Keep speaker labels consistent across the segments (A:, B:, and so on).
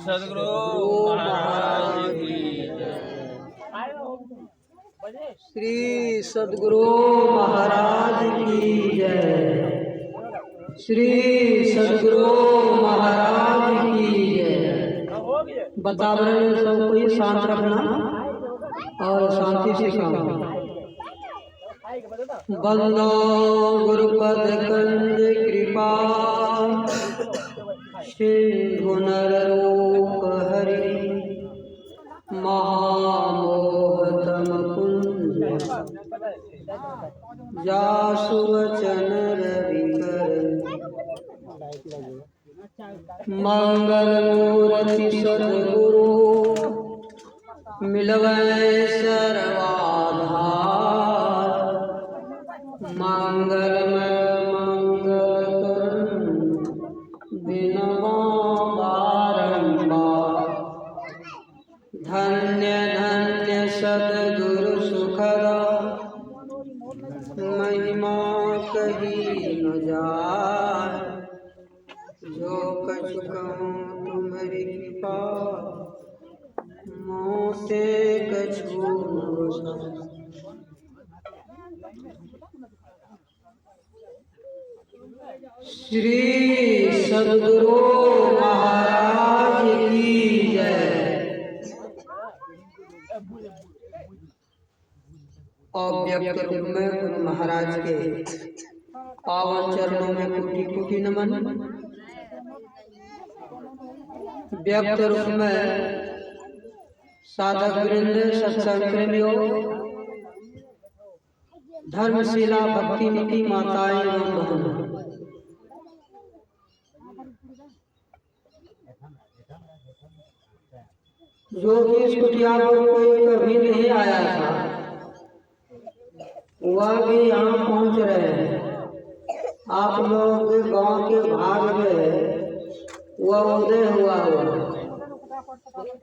A: सदगुरु महाराज की
B: श्री सदगुरु महाराज की जय। श्री सदगुरु महाराज की जय। वातावरण सबको ही शांत रखना और शांति से काम। बंदो गुरुपद कंज कृपा सिंधु नररूप हरि महामोहतम कुंज जासु वचन रविकर मंगल मूर्ति सद्गुरु मिलवै सर्वाधार मंगलमय मंगल बिनवा बारंबार धन्य धन्य सद्गुरु सुखदा महिमा कही न जाए जो कछु कहूँ तुम्हारी कृपा मोते कछु न बसाए। श्री सद्गुरु महाराज की जय। अव्यक्त रूप में गुरु महाराज के पावन चरणों में कोटि कोटि नमन। व्यक्त रूप में साधक वृंद सत्संग प्रेमियों धर्मशिला भक्ति निधि माताएं एवं बहनों, जो कि इस कुटिया पर कोई कभी नहीं आया था वह भी यहाँ पहुँच रहे हैं। आप लोग गांव के भाग में वह उदय हुआ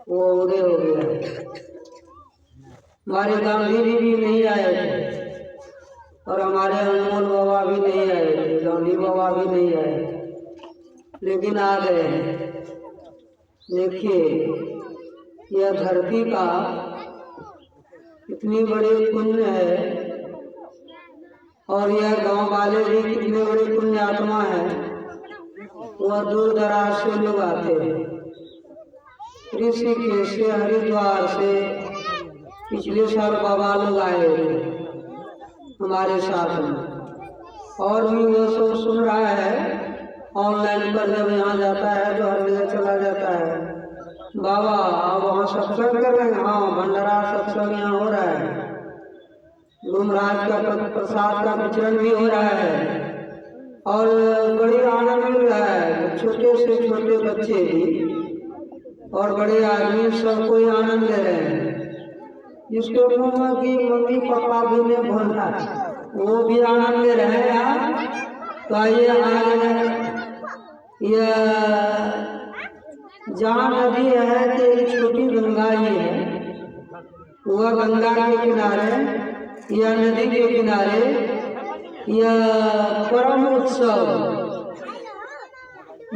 B: वो उदय हो गया। हमारे गांधी जी भी नहीं आए थे और हमारे अनमोल बाबा भी नहीं आए थे, गांधी बाबा भी नहीं आए, लेकिन आ गए हैं। देखिए यह धरती का कितनी बड़ी पुण्य है और यह गांव वाले भी कितने बड़े पुण्य आत्मा है। वह दूर दराज से लोग आते हैं, ऋषिकेश से हरिद्वार से पिछले साल बाबा लोग आए थे हमारे साथ में, और भी वो सब सुन रहा है ऑनलाइन पर। जब यहाँ जाता है तो हर जगह चला जाता है, बाबा अब वहाँ सत्संग कर रहे हैं। हाँ, भंडारा सत्संग यहाँ हो रहा है, गुरु महाराज का प्रसाद का वितरण भी हो रहा है और बड़ी आनंद मिल रहा है। छोटे से छोटे बच्चे भी और बड़े आदमी सब कोई आनंद ले रहे हैं। जिसके मुँह की मम्मी पापा भी ने बोला वो भी आनंद ले रहे हैं यार। तो आइए आज यह जहाँ नदी है कि छोटी गंगा ही है, वह गंगा के किनारे या नदी के किनारे यह परम उत्सव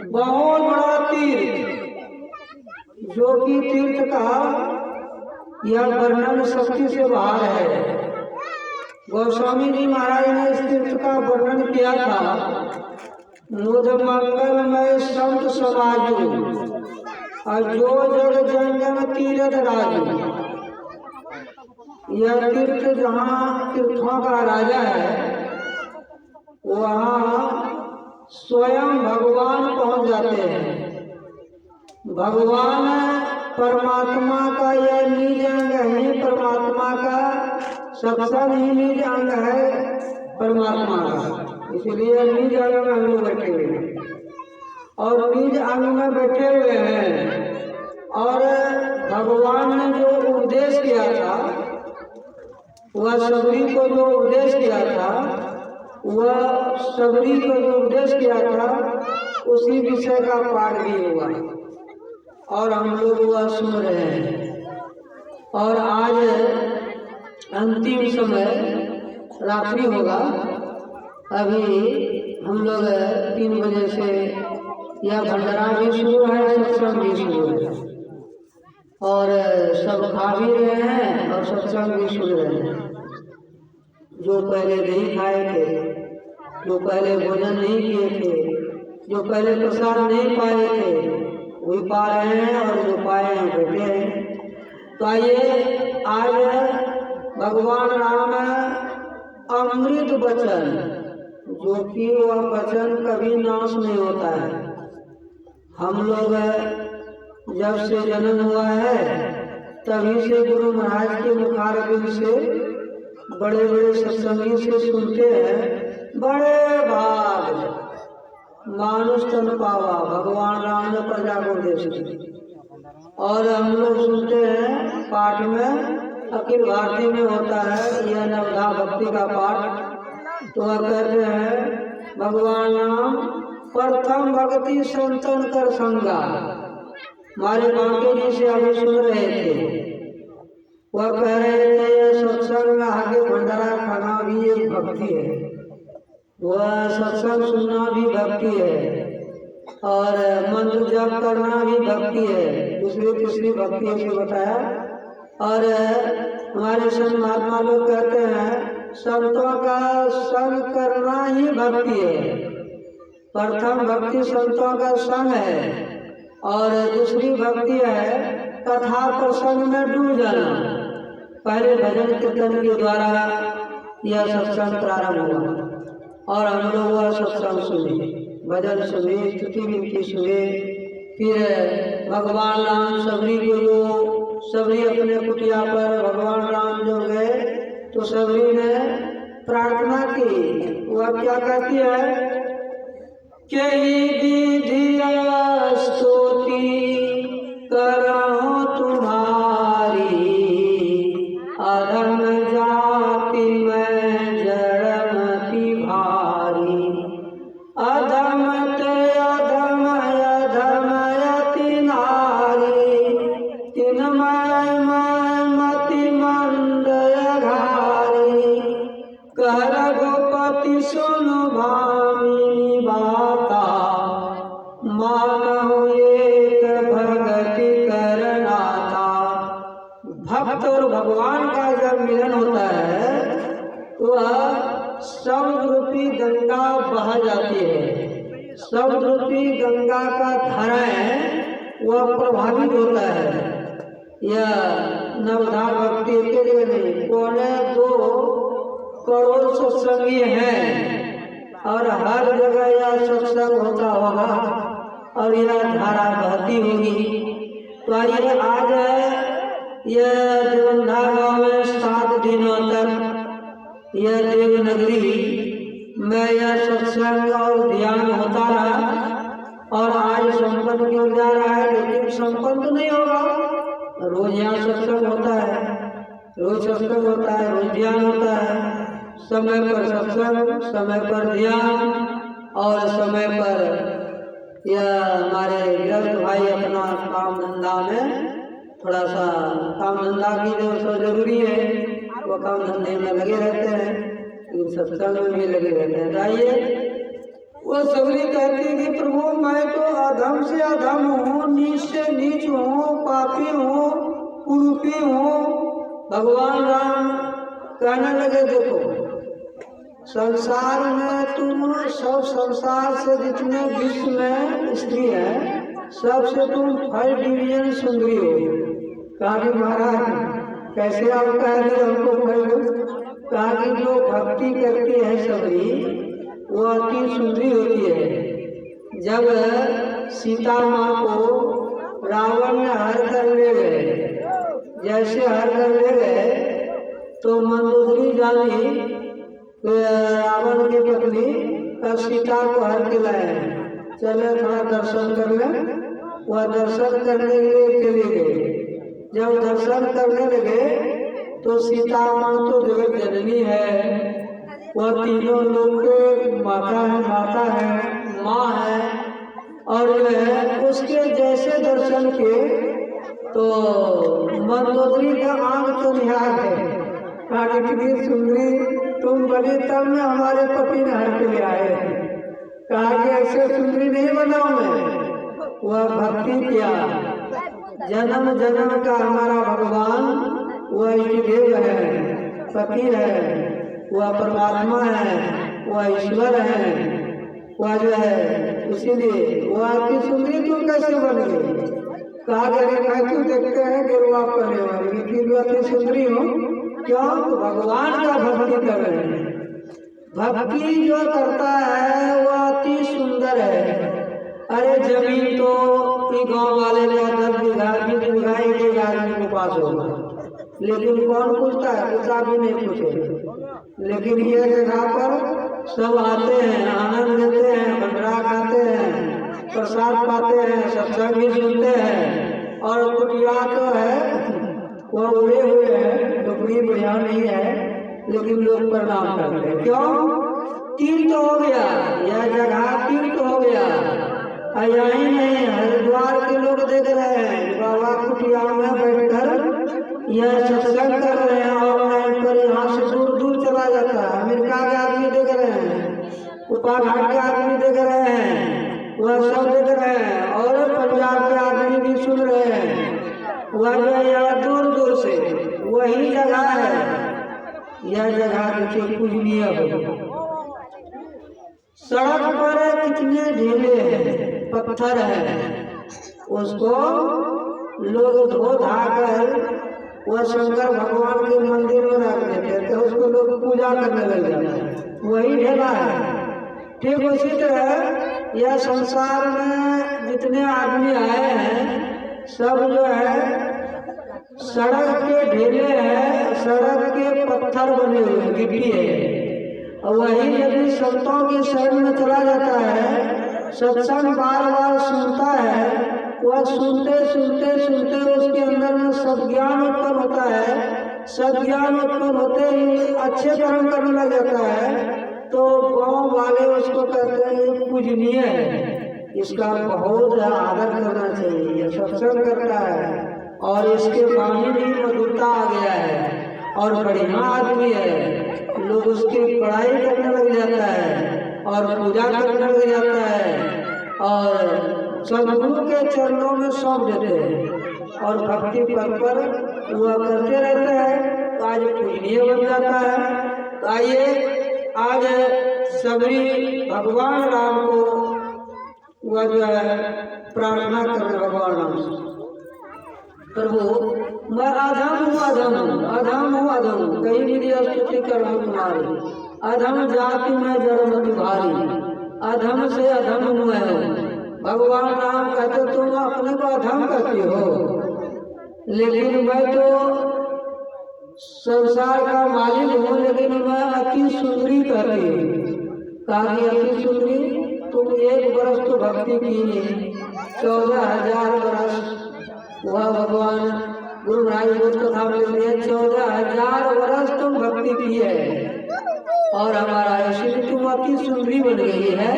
B: बहुत बड़ा तीर्थ, जो कि तीर्थ का यह वर्णन शक्ति से बाहर है। गोस्वामी जी महाराज ने इस तीर्थ का वर्णन किया था। मुद मंगलमय संत समाजू और जो जग जन जन तीर्थ राजू। यह तीर्थ जहाँ तीर्थों का राजा है वहाँ स्वयं भगवान पहुँच जाते हैं। भगवान परमात्मा का यह निज अंग है, परमात्मा का सत्संग ही निज अंग है परमात्मा का, इसलिए निज अंग में हम लोग बैठे हुए हैं और निज अंग में बैठे हुए हैं। और भगवान ने जो उपदेश किया था, वह सबरी को जो उपदेश किया था, वह सबरी को जो उपदेश किया था उसी विषय का पाठ भी हुआ और हम लोग वह सुन रहे हैं। और आज अंतिम समय रात्रि होगा। अभी हम लोग 3 बजे से यह भंडारा भी शुरू है, सत्संग भी शुरू है, और सब खा भी रहे हैं और सत्संग भी सुन रहे हैं। जो पहले नहीं खाए थे, जो पहले भोजन नहीं किए थे, जो पहले प्रसाद नहीं पाए थे, वही पा रहे हैं, और जो पाए हैं बैठे हैं। तो आइए आज भगवान राम अमृत वचन, जो कि वह वचन कभी नाश नहीं होता है। हम लोग जब से जन्म हुआ है तभी से गुरु महाराज के मुखारबिंद से, बड़े बड़े सत्संगी से सुनते हैं। बड़े भाग मानुष तन पावा, भगवान राम ने प्रजा को देश दी। और हम लोग सुनते हैं पाठ में, अखिल भारतीय में होता है यह नवधा भक्ति का पाठ। तो वह कहते हैं भगवान राम प्रथम भक्ति संतन कर संगा। हमारे बांके जी से अभी सुन रहे थे, वह कह रहे थे यह सत्संग में आगे भंडारा खाना भी एक भक्ति है, वह सत्संग सुनना भी भक्ति है, और मंत्र जप करना भी भक्ति है। दूसरी तीसरी भक्ति से बताया। और हमारे संत महात्मा लोग कहते हैं संतों का संग करना ही भक्ति है। प्रथम भक्ति संतों का संग है, और दूसरी भक्ति है कथा प्रसंग में डूब जाना। पहले भजन कीर्तन के द्वारा यह सत्संग प्रारंभ हुआ, और हम लोग वह सत्संग सुने, भजन सुने, स्तुति विनती सुने। फिर भगवान राम सबरी को जो सबरी अपने कुटिया पर भगवान राम जो गए तो सबरी ने प्रार्थना की। वह क्या कहती है, कई विधिया स्तुति करो तुम्हारी, अधम जाति में जड़मति भारी, अधम ते अधम अधमयति नारी, तिनमय मति मंदय घारी, कह रघुपति सुनु भामिनी बाता, मानहु एक भगति करनाथा। भक्त और भगवान का जब मिलन होता है तो वह शब्द रूपी गंगा बहा जाती है। शब्द रूपी गंगा का धारा है वह प्रभावित होता है। यह नवधा भक्ति के लिए नहीं, 2.25 करोड़ सत्संगी हैं, और हर जगह यह सत्संग होता होगा और यह धारा बहती होगी। तो आइए आज यह देवंधा गाँव में 7 दिनों तक यह देवनगरी में यह सत्संग और ध्यान होता रहा, और आज संपन्न क्यों जा रहा है, लेकिन संपन्न तो नहीं होगा। रोज यहाँ सत्संग होता है, रोज सत्संग होता है, रोज ध्यान होता है। समय पर सत्संग, समय पर ध्यान, और समय पर यह हमारे गृहस्थ भाई अपना काम धंधा में थोड़ा सा काम धंधा की जो सो जरूरी है वो काम धंधे में लगे रहते हैं, सत्संग में भी लगे रहते हैं। आइए वो सबरी कहती है कि प्रभु मैं तो अधम से अधम हूँ, नीच से नीच हूँ, पापी हूँ, कुरूपी हूँ। भगवान राम कहने लगे देखो संसार में तुम सब, संसार से जितने विश्व में स्त्री है सबसे तुम 5 डिवीजन सुंदरी हो। कहा कि महाराज कैसे आप कह रहे हमको कहा कि जो भक्ति करती है सबरी वो अति सुंदरी होती है। जब सीता माँ को रावण ने हर कर ले गए, जैसे हर कर ले गए तो मंदोदरी जानी रावण की पत्नी का सीता को हर के लाए, चले थोड़ा दर्शन कर ले। वह दर्शन करने के लिए चले गए। जब दर्शन करने लगे तो सीता माँ तो जगत जननी है, वह तीनों लोग के माता है, माँ है, और जो है उसके जैसे दर्शन किए तो मंदोदरी का आंख तो निहार है, कितनी सुंदरी तुम बनी तब में हमारे पति नहर के लिए आए। कहा कि ऐसे सुंदरी नहीं बनाऊं मैं। वह भक्ति किया, जन्म जन्म का हमारा भगवान वह देव है, पति है, वह परमात्मा है, वह ईश्वर है, वह जो है, इसीलिए वह अति सुंदरी तुम कैसे बन गई। कहा गया मैं क्यों देखते हैं गिरवा करने वाली, लेकिन अति सुंदरी हो क्यों, तो भगवान का भक्ति कर रहे हैं। भक्ति जो करता है वह अति सुंदर है। अरे जमीन तो गांव वाले का 10 बीघा 20 बीघा एक आदमी के पास होगा, लेकिन कौन पूछता है, पूछा भी नहीं पूछे। लेकिन ये जगह पर सब आते हैं, आनंद लेते हैं, भंडारा खाते हैं, प्रसाद पाते हैं, सत्संग भी सुनते हैं। और कुटिया तो है वो उड़े हुए हैं, टुकड़ी बढ़िया नहीं है, लेकिन लोग प्रणाम करते हैं। क्यों, तीर्थ हो गया, यह जगह तीर्थ हो गया। यही नहीं, हरिद्वार के लोग देख रहे हैं बाबा कुटिया में बैठकर यह सत्संग कर रहे हैं। ऑनलाइन पर यहाँ से दूर दूर चला जाता है। अमेरिका के आदमी देख रहे हैं, उपाघाट के आदमी देख रहे हैं, वह सब देख रहे हैं। और पंजाब के आदमी भी सुन रहे हैं। वह जो दूर दूर से वही जगह है। यह जगह देखिए पूजनीय हो। सड़क पर कितने ढेले हैं, पत्थर है, उसको लोग धो धा कर वह शंकर भगवान के मंदिर में रख देते थे, उसको लोग पूजा करने लग जाते हैं। वही ढेला है। ठीक उसी तरह यह संसार में जितने आदमी आए हैं सब जो है सड़क के ढेले हैं, सड़क के पत्थर बने हुए, गिट्टी है। और वही यदि संतों की शरण में चला जाता है, सत्संग बार बार सुनता है, वह सुनते सुनते सुनते उसके अंदर में सद्ज्ञान उत्पन्न होता है। सद्ज्ञान उत्पन्न होते ही अच्छे कर्म करने लग जाता है, तो गांव वाले उसको कहते हैं पूजनीय है, इसका बहुत आदर करना चाहिए, यह सत्संग करता है और इसके वाणी भी मधुरता आ गया है और बढ़िया आदमी है। लोग उसकी पढ़ाई करने लग जाता है और पूजा करने लग जाता है और सदगुरु के चरणों में सौंप देते हैं और भक्ति पथ पर वह करते रहते हैं, तो आज पूजनीय बन जाता है। तो आइए आज सबरी भगवान राम को वह जो है प्रार्थना करें। भगवान राम से, प्रभु मैं अधम हूँ, अधम हूँ, अधम हूँ, अधम हूँ, कहीं निधि स्तुति कर तुम्हारी। अधम जाति में जन्म भारी, अधम से अधम हूँ मैं। भगवान राम कहते तुम अपने को अधम कहते हो, लेकिन मैं तो संसार का मालिक हूँ, लेकिन मैं अति सुंदरी कहती हूँ। कहा कि अति सुंदरी, तुम 1 वर्ष तो भक्ति की नहीं, 14,000 वर्ष वह भगवान गुरु महाराज बोध कथा में लिख दिया 14,000 वर्ष तुम भक्ति की है और हमारा इसीलिए तुम अति सुंदरी बन गई है,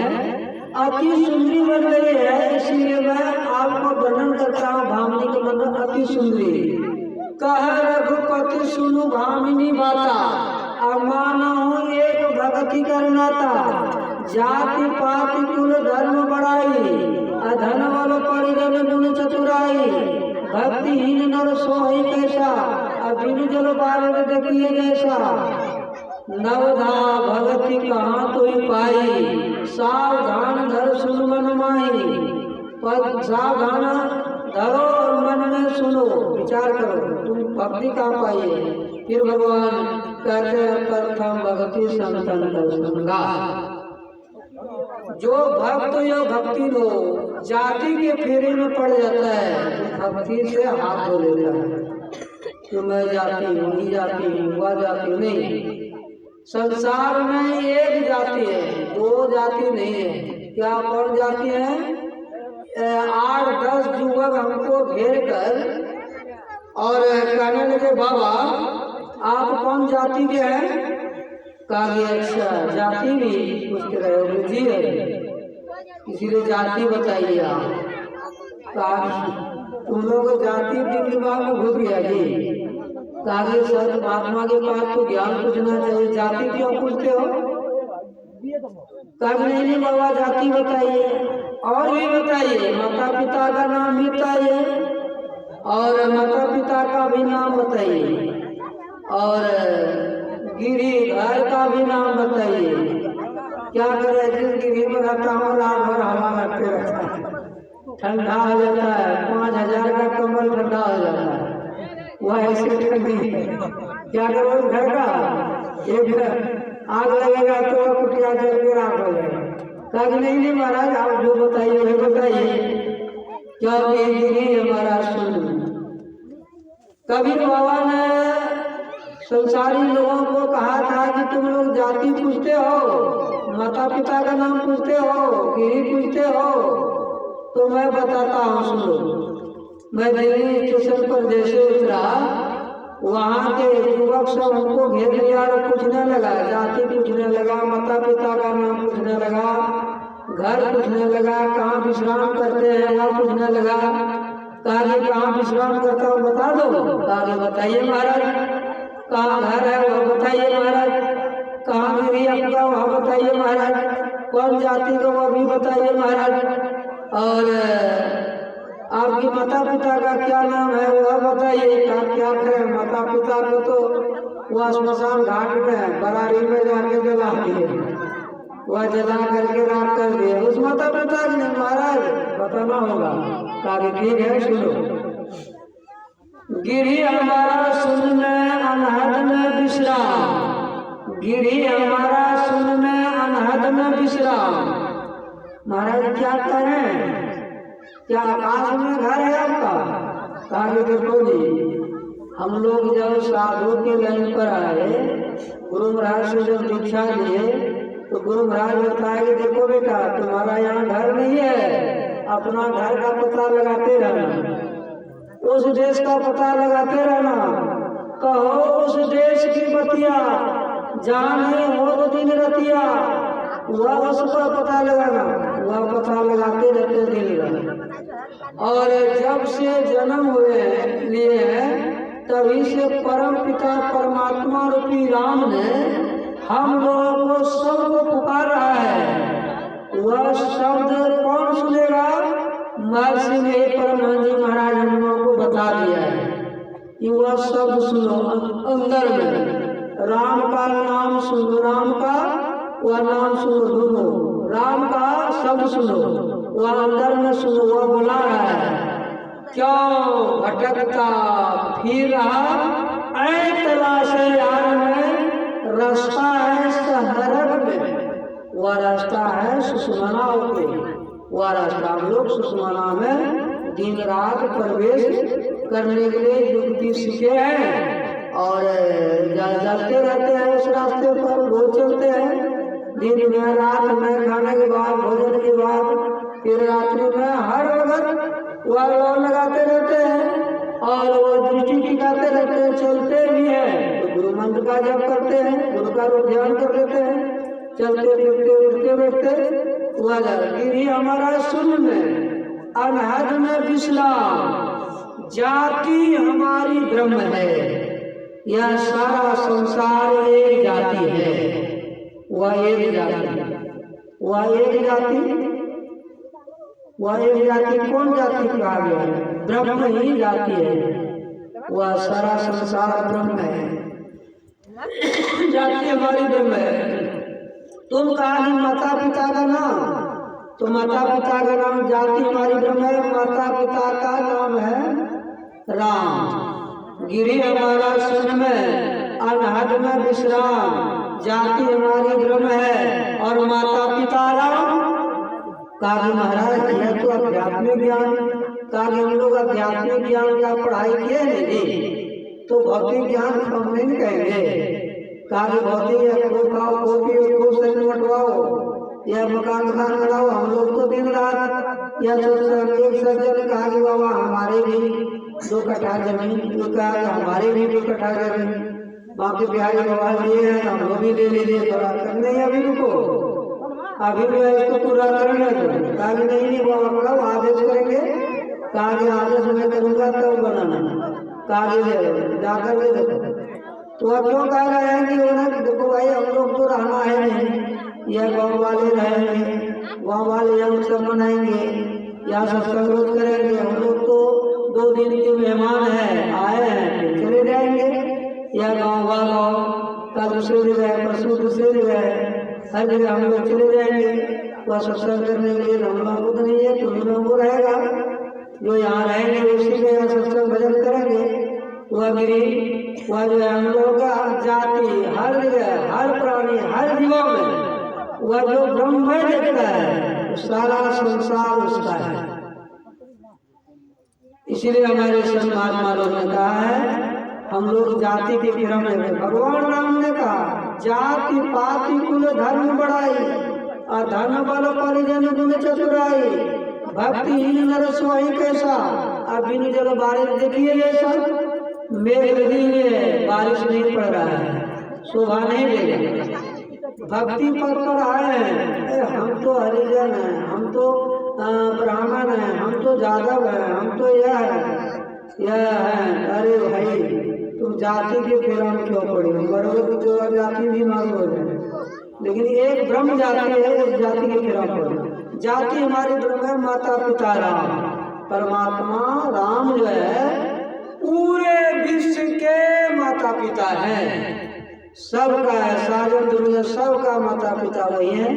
B: अति सुंदरी बन गई है। इसीलिए मैं आपको वर्णन करता हूँ। भामिनी का मतलब अति सुंदरी। कह रघुपति सुनु भामिनी बाता, अमानहु एक भक्ति कर नाता। जाति पाति कुल धर्म बढ़ाई, अधन बल परिजन गुण चतुराई। भक्तिहीन नर सोई कैसा, अबिन जल बारद देखिए जैसा। नवधा भगति कहाँ तो पाई, सावधान धर सुन मन माई। पद सावधान धरो और मन में सुनो, विचार करो तुम भक्ति कहाँ पाइए। फिर भगवान कहते हैं प्रथम भक्ति संतन दर्शनगा। जो भक्त यो भक्ति लो जाति के फेरे में पड़ जाता है, तो भक्ति से हाथ धो लेता है। तो मैं जाति हूँ, ही जाति हूँ, वह जाति नहीं। संसार में एक जाति है, 2 जाति नहीं है। क्या कौन जाति है? 8-10 युवक हमको घेर कर और कहने लगे बाबा आप कौन जाति के हैं? कहा अच्छा जाति भी पूछते रहे हो जी है, इसीलिए जाति बताइए आप। तुम लोग जाति के दिमाग में घुस गया जी, कहा सर महात्मा के पास तो ज्ञान पूछना चाहिए, जाति क्यों पूछते हो? कहा नहीं बाबा जाति बताइए, और भी बताइए, माता पिता का नाम भी बताइए, और माता पिता का भी नाम बताइए, और गिरी घर का भी नाम बताइए। क्या करे, जिस गिरी में रहता हूँ रात भर हवा लगते रहता है, ठंडा हो जाता है, 5000 का कमल ठंडा हो जाता है, वह ऐसे ठंडी है। क्या करो घर का एक आग लगेगा तो कुटिया जल के राख हो जाएगा। कहा नहीं महाराज आप जो बताइए वही बताइए, क्या गिरी हमारा सुन। कबीर बाबा ने संसारी लोगों को कहा था कि तुम लोग जाति पूछते हो, माता पिता का नाम पूछते हो, गिरी पूछते हो, तो मैं बताता हूँ सुनो। मैं दिल्ली स्टेशन पर जैसे उतरा, वहाँ के युवक सब हमको घेर लिया और पूछने लगा, जाति पूछने लगा, माता पिता का नाम पूछने लगा, घर पूछने लगा, कहाँ विश्राम करते हैं वह पूछने लगा। कहा कि कहाँ विश्राम करता हूँ बता दो। कहा बताइए महाराज। कहाँ घर है वह बताइए महाराज। कहाँ गिरी आपका वहाँ बताइए महाराज। कौन जाति का वह भी बताइए महाराज। और आपके माता पिता का क्या नाम है वह बताइए। क्या करें, माता पिता को तो वह श्मशान घाट में बरारी में जाके जला दिए, वह जला करके राख कर दिए। उस माता पिता ने महाराज बताना होगा। कहा ठीक है सुनो। गिरी हमारा सुन में अनहद में विश्राम, गिरी हमारा सुन में अनहद में विश्राम। महाराज क्या करें, क्या आकाश में घर है आपका? कहा देखो जी, हम लोग जब साधु के लाइन पर आए, गुरु महाराज से जब दीक्षा लिए, तो गुरु महाराज बताया कि देखो बेटा तुम्हारा यहाँ घर नहीं है, अपना घर का पता लगाते रहना, उस देश का पता लगाते रहना, कहो उस देश की बतिया, जहाँ नहीं हो तो दिन रतिया, वह उसका पता लगाना, वह पता लगाते रहते दिन रात। और जब से जन्म हुए लिए हैं तभी से परम पिता परमात्मा रूपी राम ने हम लोगों को सबको पुकार रहा है। वह शब्द कौन सुनेगा? महर्षि ने परमहंस जी महाराज हम लोगों को बता दिया है कि वह शब्द सुनो। अंदर में राम का नाम सुनो, राम का वह नाम सुनो, दोनों राम का शब्द सुनो, वह अंदर में सुनो। वह बुला रहा है, क्यों भटकता फिर रहा ऐ तलाश यार में, रास्ता है सहरग में, वह रास्ता है सुषमना पे, वह रास्ता हम लोग सुषमना में दिन रात प्रवेश करने के लिए युक्ति सीखे हैं और चलते रहते हैं उस रास्ते पर, रोज चलते हैं दिन में रात में, खाने के बाद भोजन के बाद फिर रात्रि में, हर वक्त वह लोग लगाते रहते हैं और वो दृष्टि टिकाते रहते हैं, चलते भी हैं तो गुरु मंत्र का जप करते हैं, गुरु का रूप ध्यान कर लेते हैं, चलते फिरते उठते बैठते। वह गिरी हमारा सुन में अनहद में विश्राम, जाति हमारी ब्रह्म है, यह सारा संसार एक जाति है, वह एक जाति, वह एक जाति, वह एक जाति कौन जाति कहा गया है? ब्रह्म ही जाति है, वह सारा संसार ब्रह्म है, जाति हमारी ब्रह्म है। तुम कहा कि माता पिता का नाम, तो माता पिता का नाम जाति हमारी ब्रह्म है, माता पिता का नाम है राम। गिरी हमारा सुन में अनहद में विश्राम, जाति हमारी ब्रह्म है और माता पिता राम। कहा महाराज यह तो आध्यात्मिक ज्ञान, कहा हम लोग आध्यात्मिक ज्ञान का पढ़ाई किए नहीं तो भौतिक ज्ञान हम नहीं कहेंगे। कहा भौतिक या खाओ कॉपी बंटवाओ या मकान बनाओ, हम लोग तो दिन रात या एक सज्जन कहा कि बाबा हमारे भी 2 कट्ठा जमीन, हमारे भी 2 कट्ठा जमीन बाकी बिहारी बाबा लिए हैं, हम लोग भी ले लीजिए थोड़ा। नहीं अभी रुको, अभी भी इसको पूरा करेंगे। तो कहा नहीं बाबा कब आदेश करेंगे? कहा कि आदेश मैं करूँगा तब बनाना। कागे जाकर के देखो। तो अब क्यों कह रहे हैं कि उन्हें देखो भाई हम लोग तो रहना है नहीं, यह गाँव वाले रहेंगे, गाँव वाले यह उत्सव मनाएंगे या सत्संग रोज करेंगे, हम लोग तो 2 दिन के मेहमान हैं, आए हैं फिर चले जाएंगे, या गाँव वालों का दूसरे जगह परसों दूसरे जगह हर जगह हम लोग चले जाएंगे। वह सत्संग करने के लिए हम लोगों को तो नहीं है, तुम्हें लोगों को रहेगा, जो यहाँ रहेंगे उसी के सत्संग भजन करेंगे। वह गिरी वह जो है हम लोग का जाति हर जगह हर प्राणी हर जीवों में वह जो ब्रह्म देखता है सारा संसार उसका है। इसीलिए हमारे संत महात्मा लोग ने कहा है हम लोग जाति के क्रम में, भगवान राम ने कहा जाति पाति कुल धर्म बढ़ाई, अधर्म बल परिजन गुण चतुराई, भक्तिहीन नर सोई कैसा, अब बिन जल बारिश देखिए जैसा, मेघ नदी में बारिश नहीं पड़ रहा है, शोभा नहीं देगा। भक्ति पद पर आए हैं, हम तो हरिजन हैं, हम तो ब्राह्मण हैं, हम तो जादव हैं, हम तो यह है। अरे भाई तुम जाति के फेरा में क्यों पड़ी हो, बरबर जो जाति भी मालूम हो जाए, लेकिन एक ब्रह्म जाति है, उस जाति के फेरा पड़ी। जाति हमारे ब्रह्म है, माता पिता राम, परमात्मा राम जो है पूरे विश्व के माता पिता हैं, सबका है, सारे दुनिया सबका माता पिता वही है।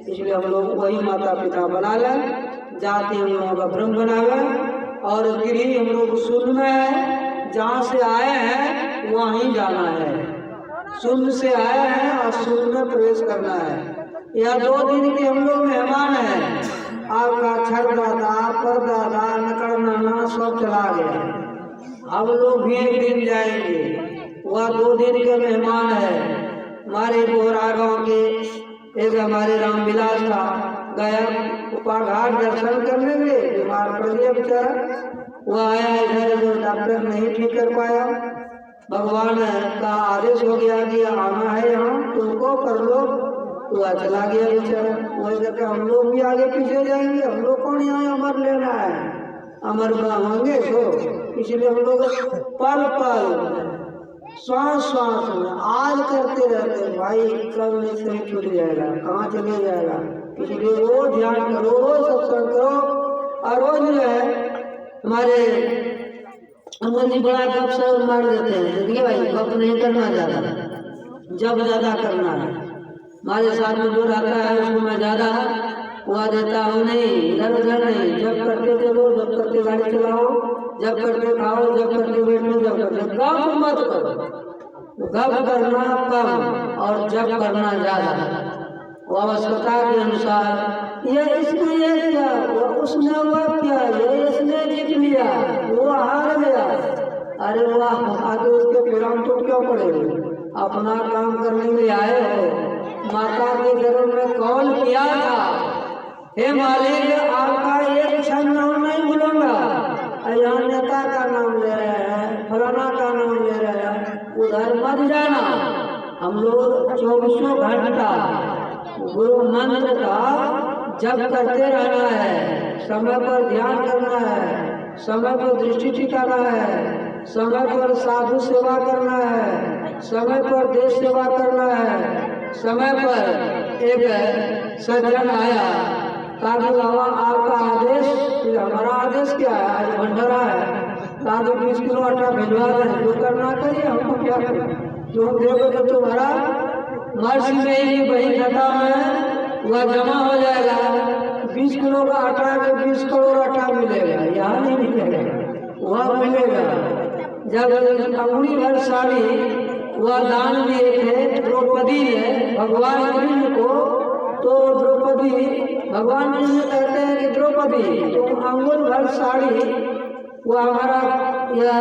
B: इसलिए हम लोग वही माता पिता बना लें, जाति हम लोगों का ब्रह्म बना लें, और गिरी हम लोग शून्य में है, जहाँ से आए हैं वहीं जाना है, शून्य से आए हैं और शून्य में प्रवेश करना है। यह 2 दिन के हम लोग मेहमान हैं, आपका छरदादा परदादा नकड़ नाना सब चला गया, हम लोग भी एक दिन जाएंगे, वह 2 दिन के मेहमान है। हमारे बोहरा गांव के एक हमारे राम विलास था, गया उपाघाट दर्शन करने में, बीमार पड़ गया बेचारा, वह आया इधर जो डॉक्टर नहीं ठीक कर पाया, भगवान का आदेश हो गया कि आना है यहाँ तुमको कर लो, तो वह चला गया बेचारा। वही करके हम लोग भी आगे पीछे जाएंगे, हम लोग कौन यहाँ अमर लेना है, अमर होंगे तो। इसलिए हम लोग पल पल श्वास श्वास में आज करते रहते भाई, कब नहीं सही छूट जाएगा, कहाँ चले जाएगा। इसलिए रोज ध्यान करो, रोज सत्संग करो, और रोज जो है हमारे अमन जी बड़ा गप सब मार देते हैं, देखिए भाई गप नहीं करना ज्यादा, जब ज्यादा करना है। हमारे साथ में जो रहता है उसको मैं ज्यादा हुआ देता हूँ नहीं, इधर उधर नहीं, जब करते चलो, जब करते गाड़ी चलाओ, जब करते खाओ, जब करते बैठो, जब करते गप मत करो, गप करना कम और जब करना ज्यादा, वो आवश्यकता के अनुसार। ये इसने ये किया, वो उसने वो किया, ये इसने जीत लिया, वो हार गया, अरे वाह आगे उसके परिणाम तो क्यों पड़ेगा, अपना काम करने के लिए आए हो। माता के गर्भ में कौन किया था, हे मालिक आपका एक क्षण नाम नहीं भूलूंगा, यहाँ नेता का नाम ले रहे हैं, फलाना का नाम ले रहे हैं, उधर मत जाना। हम लोग 24 घंटा गुरु मंत्र का जप करते रहना है, समय पर ध्यान करना है, समय पर दृष्टि टिकाना है, समय पर साधु सेवा करना है, समय पर देश सेवा करना है। समय पर एक सज्जन आया, कहा बाबा आपका आदेश, हमारा आदेश क्या है, आज भंडारा है, कहा 20 किलो आटा भिजवा दें, जो करना करिए, हमको क्या करें, जो देखो तो तुम्हारा मर्जी में ही वही खाता में वह जमा हो जाएगा। 20 किलो का आटा है तो 20 करोड़ आटा मिलेगा, यहाँ नहीं मिलेगा, वह मिलेगा। जब अंगुली भर साड़ी वह दान दिए थे द्रौपदी ने भगवान कृष्ण को, तो द्रौपदी भगवान कृष्ण कहते हैं कि द्रौपदी तो अंगुल भर साड़ी वह हमारा यह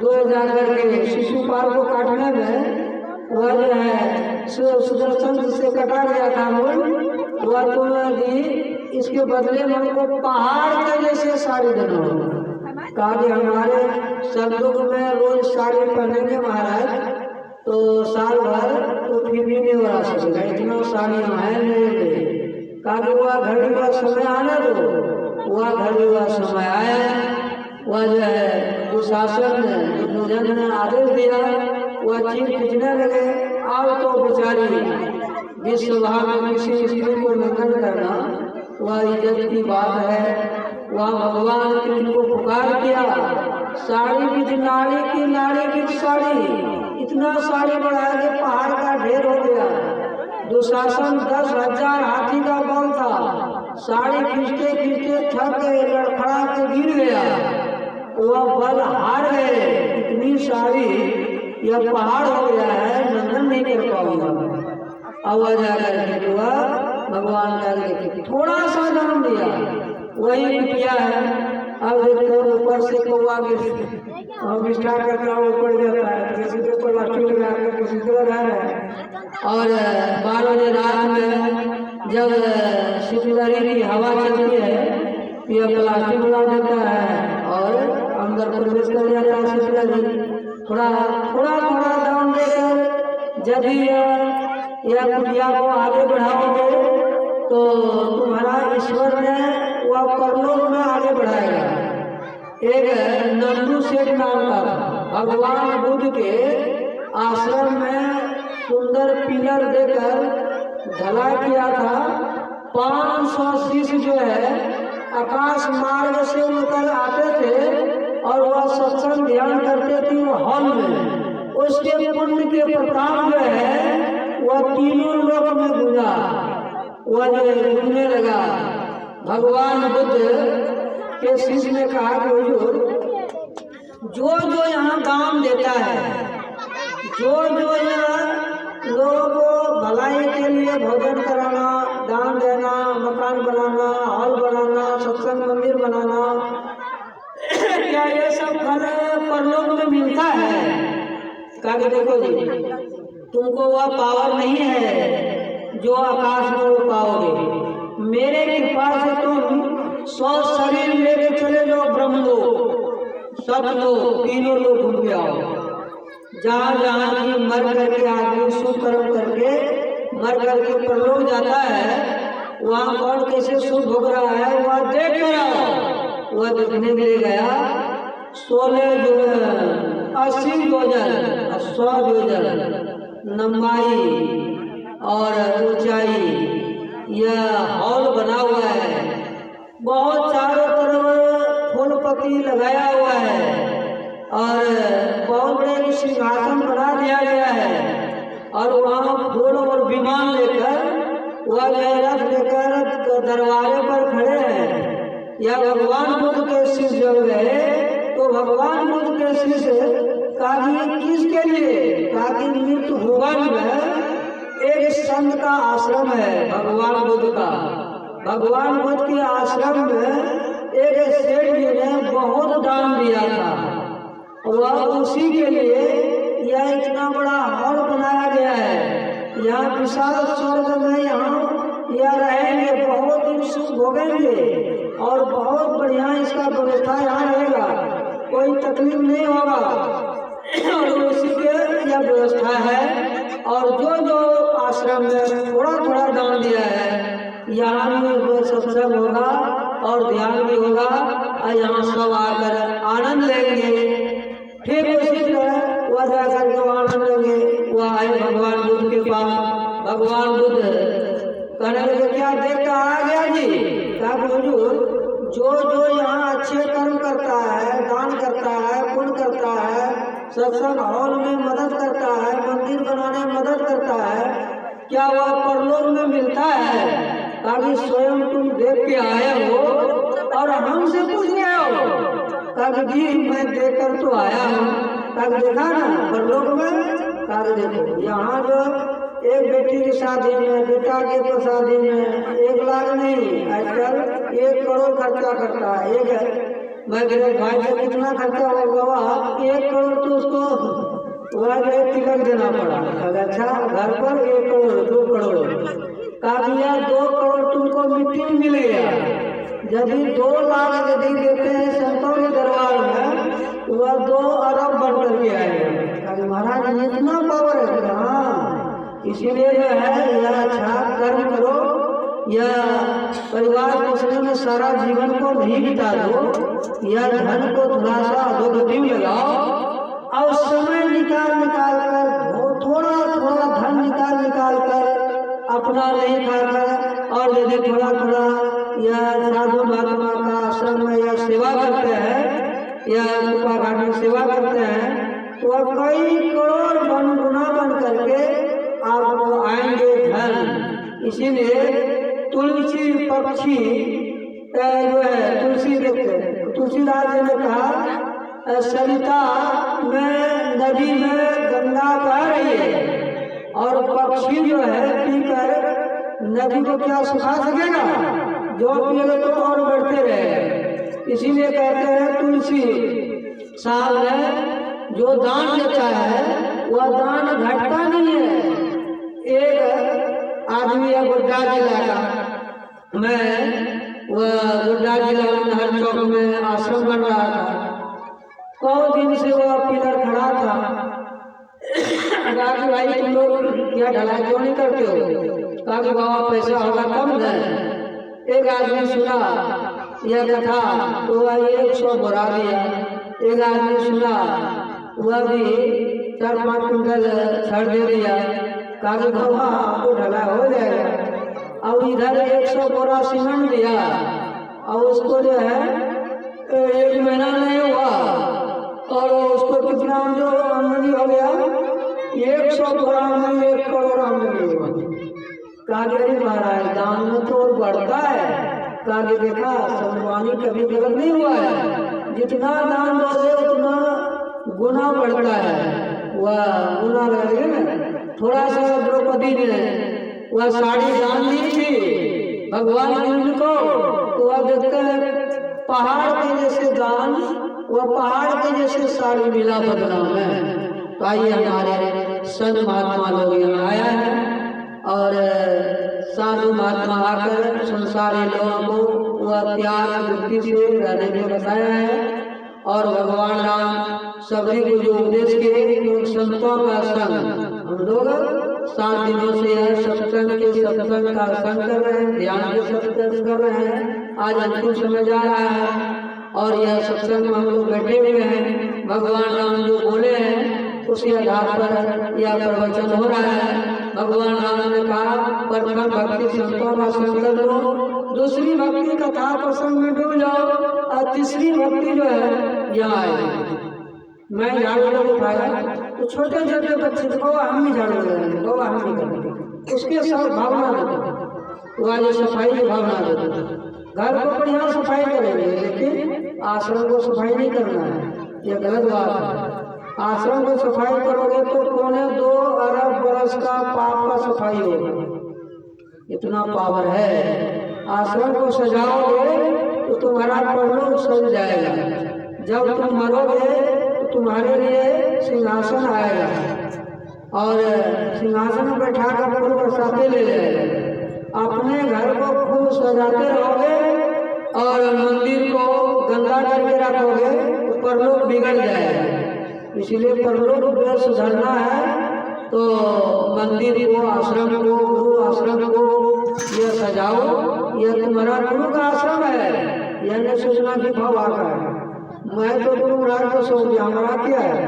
B: 2000 के शिशुपाल को काटने में वह जो है सुदर्शन से कटा गया था अंगुल, वह तुम्हें दी, इसके बदले में हमको पहाड़ के जैसे साड़ी देना होगा। कहा कि हमारे संतों में रोज साड़ी पहनेंगे महाराज, तो साल भर तो फिर भी नहीं हो सकेगा, इतना साड़ियाँ हैं नहीं। कहा कि वह घड़ी हुआ समय आने दो, वह घड़ी हुआ समय आया, वह जो है दुशासन ने दुर्योधन ने आदेश दिया, वह चीर खींचने लगे। अब तो बेचारी विश्व में किसी स्त्री को निंदन करना वह इज्जत की बात है। वह भगवान कृष्ण को पुकार किया, साड़ी बीच नाड़ी की, नाड़ी बीच साड़ी, इतना साड़ी बढ़ा के पहाड़ का ढेर हो गया। दुशासन 10,000 हाथी का बल था, साड़ी खींचते खींचते थक गए, लड़खड़ा के गिर गया, वह बल हार गए। इतनी साड़ी यह पहाड़ हो गया है, नंदन नहीं कर पाऊंगा। अब वह जाकर के भगवान का थोड़ा सा जन्म दिया, वही किया है। अब देखो ऊपर से कौवा हम स्टार्ट करता है, ऊपर जाता है, किसी के ऊपर लाठी लगा के किसी को रह रहा है। और 12 बजे रात में जब शीतलहरी की हवा चलती है, यह प्लास्टिक उड़ा देता है और अंदर प्रवेश कर जाता है शीतलहरी। थोड़ा थोड़ा थोड़ा दाम देकर यदि यह कुटिया को आगे बढ़ाओगे तो तुम्हारा ईश्वर ने वह परलोक में आगे बढ़ाएगा। एक नंदू सेठ नाम का भगवान बुद्ध के आश्रम में सुंदर पिलर देकर ढला किया था। 500 शिष्य जो है आकाश मार्ग से उतर आते थे और वह सत्संग ध्यान करते थे वो हॉल में। उसके पुण्य के प्रताप जो है वह तीनों लोक में गूंजा, वह गूंजने लगा। भगवान बुद्ध के शिष्य ने कहा कि हुजूर, जो जो यहाँ दान देता है, जो जो यहाँ लोगों को भलाई के लिए भोजन कराना, दान देना, मकान बनाना, हॉल बनाना, सत्संग मंदिर बनाना, क्या ये सब फल परलोक में मिलता है? कहा कि देखो जी, तुमको वह पावर नहीं है जो आकाश में वो पाओगे। मेरे कृपा से तुम 100 शरीर लेके चले जाओ, ब्रह्मलोक, सतलोक, तीनों लोग घूम के आओ। जहाँ जहाँ की मर करके आदमी शुभ कर्म करके मर करके परलोक जाता है, वहाँ कौन कैसे शुभ भोग रहा है वह देख कर आओ। वह देखने के लिए गया। 16 जो 80 योजन 100 योजन लंबाई और ऊंचाई यह हॉल बना हुआ है। बहुत चारों तरफ फूल पत्ती लगाया हुआ है और बहुत बड़े सिंहासन बना दिया गया है। और वहाँ फूल और विमान लेकर वह रथ लेकर दरबारे पर खड़े हैं। यह भगवान बुद्ध के शिष्य जब गए तो भगवान बुद्ध के शिष्य किसके लिए? ताकि मृत्यु भुवन में एक संत का आश्रम है भगवान बुद्ध का। भगवान बुद्ध के आश्रम में एक सेठ जी ने बहुत दान दिया था, वह उसी के लिए यह इतना बड़ा हॉल बनाया गया है। यहाँ विशाल स्वर्ग में यहाँ यह रहेंगे, बहुत दिन सुख भोगेंगे और बहुत बढ़िया इसका व्यवस्था यहाँ रहेगा, कोई तकलीफ नहीं होगा। और उसी के यह व्यवस्था है। और जो जो आश्रम में थोड़ा थोड़ा दान दिया है, यहाँ भी सत्संग होगा और ध्यान भी होगा और यहाँ सब आकर आनंद लेंगे। ठीक उसी तरह वह जाकर के आनंद लेंगे। वह आए भगवान बुद्ध के पास। भगवान बुद्ध कहने लगे, क्या देख कर आ गया जी? कहा हुजूर, जो जो यहाँ अच्छे कर्म करता है, दान करता है, पुण्य करता है, सत्संग हॉल में मदद करता है, मंदिर बनाने में मदद करता है, क्या वह परलोक में मिलता है? ताकि स्वयं तुम देख के आए हो और हमसे पूछ रहे हो। ताकि जी मैं देख कर तो आया हूँ। ताकि देखा ना परलोक में? ताकि देखो यहाँ जो एक बेटी की शादी में, बेटा के तो शादी में 1 लाख नहीं, आजकल 1 करोड़ खर्चा करता है। मैं मेरे भाई से कितना खर्चा होगा? 1 करोड़ तो उसको वह तिलक देना पड़ा। अच्छा, घर पर 1 करोड़ 2 करोड़ काफिया 2 करोड़ तुमको मिट्टी में मिल गया। यदि 2 लाख यदि देते हैं संतों के दरबार में, वह 2 अरब बढ़ करके आएगा। महाराज इतना पावर है। हाँ, इसीलिए जो है यह अच्छा कर्म करो, यह परिवार पोषण में सारा जीवन को नहीं बिता दो, या धन को थोड़ा सा अधोगति में लगाओ और समय निकाल कर थोड़ा थोड़ा धन निकाल कर अपना नहीं खाकर और यदि थोड़ा थोड़ा या साधु महात्मा का आश्रम में या सेवा करते हैं या कृपा घाट में सेवा करते हैं तो कई करोड़ गुना बन करके आपको आएंगे धन। इसीलिए तुलसी पक्षी जो है तुलसीदास जी ने कहा सरिता में नदी में गंगा बह रही है और पक्षी जो है पीकर नदी को क्या सुखा सकेगा, जो पिएगा तो और बढ़ते रहे। इसीलिए कहते हैं तुलसी साहब ने जो दान देता है वह दान घटता नहीं है। एक आदमी है गोड्डा जिला का, मैं वह गोड्डा जिला में हर चौक में आश्रम बन रहा था, बहुत दिन से वह पिलर खड़ा था। कहा भाई तुम लोग क्या ढलाई क्यों नहीं करते हो? कहा कि बाबा पैसा होगा कम है। एक आदमी सुना यह कथा तो वह 100 बोरा दिया। एक आदमी सुना वह भी 4-5 कुंटल छड़ दे दिया। कहा कि बाबा आपको ढलाई हो जाएगा। और इधर 100 बोरा सीमेंट दिया और उसको जो है 1 महीना नहीं हुआ और उसको कितना जो आमदनी हो गया 100 बोरा में 1 करोड़ आमदनी हुआ। कागरी महाराज दान में तो बढ़ता है। कागे देखा संवानी कभी गलत नहीं हुआ है, जितना दान दोगे उतना गुना बढ़ता है। वह गुना लगे ना। थोड़ा सा द्रौपदी ने वह साड़ी दान दी थी भगवान कृष्ण को, तो वह देखते हैं पहाड़ के जैसे दान, वह पहाड़ के जैसे साड़ी मिला बदनाम है। तो आइए हमारे संत महात्मा लोग यहाँ आया है और साधु महात्मा आकर संसारी लोगों को वह त्याग वृत्ति से रहने के बताया है। और भगवान राम सभी को जो उपदेश किए संतों का संग, हम लोग 7 दिनों से यह सत्संग का संग कर रहे हैं, ध्यान के सत्संग कर रहे हैं। आज अंतिम समय जा रहा है और यह सत्संग में हम लोग बैठे हुए हैं। भगवान राम जो बोले हैं उसके आधार पर यह प्रवचन हो रहा है। भगवान राम ने कहा प्रथम भक्ति संतों का संग कर लो, दूसरी भक्ति कथा प्रसंग में डूब जाओ और तीसरी भक्ति जो है यहाँ आए। मैं झाड़ू लोग उठाया तो छोटे छोटे बच्चे को हम भी झाड़ू लगाएंगे, तो हम भी करेंगे, उसके साथ भावना देते, वाले सफाई की भावना देते। घर को बढ़िया सफाई करेंगे लेकिन आश्रम को सफाई नहीं करना है, यह गलत बात है। आश्रम को सफाई करोगे तो 2.25 अरब बरस का पाप का सफाई होगा, इतना पावर है। आश्रम को सजाओगे तो तुम्हारा परलोक सज जाएगा। जब तुम मरोगे तो तुम्हारे लिए सिंहासन आएगा और सिंहासन में बैठा कर फूल बरसाते ले जाएगा। अपने घर को खूब सजाते रहोगे और मंदिर को गंदा करके रखोगे तो परलोक बिगड़ जाएगा। इसलिए परलोक को सुधारना है तो मंदिर को, आश्रम को, गुरु आश्रम को यह सजाओ। यह तुम्हारा गुरु का आश्रम है, यह नहीं सोचना कि भाव आ रहा है मैं तो गुरु महाराज को सो गया, हमारा क्या है।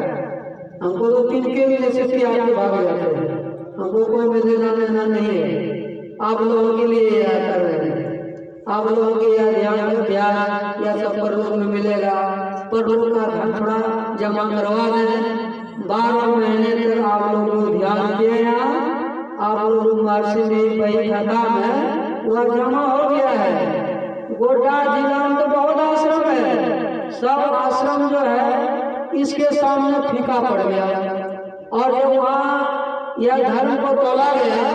B: हमको तो 3 के भी जैसे त्याग के भाग जाते हैं, हमको कोई मिलना लेना नहीं है। आप लोगों के लिए यह कर रहे हैं, आप लोगों के यह ध्यान प्यार यह सब परलोक में मिलेगा। परलोक का धन थोड़ा जमा करवा दें। 12 महीने तक आप लोग जो ध्यान किए हैं, आप लोग मार्सी में वही खाता में वह जमा हो गया है। गोड्डा जिला में तो बहुत आश्रम है, सब आश्रम जो है इसके सामने फीका पड़ गया। और जब वहाँ यह धर्म को तोला गया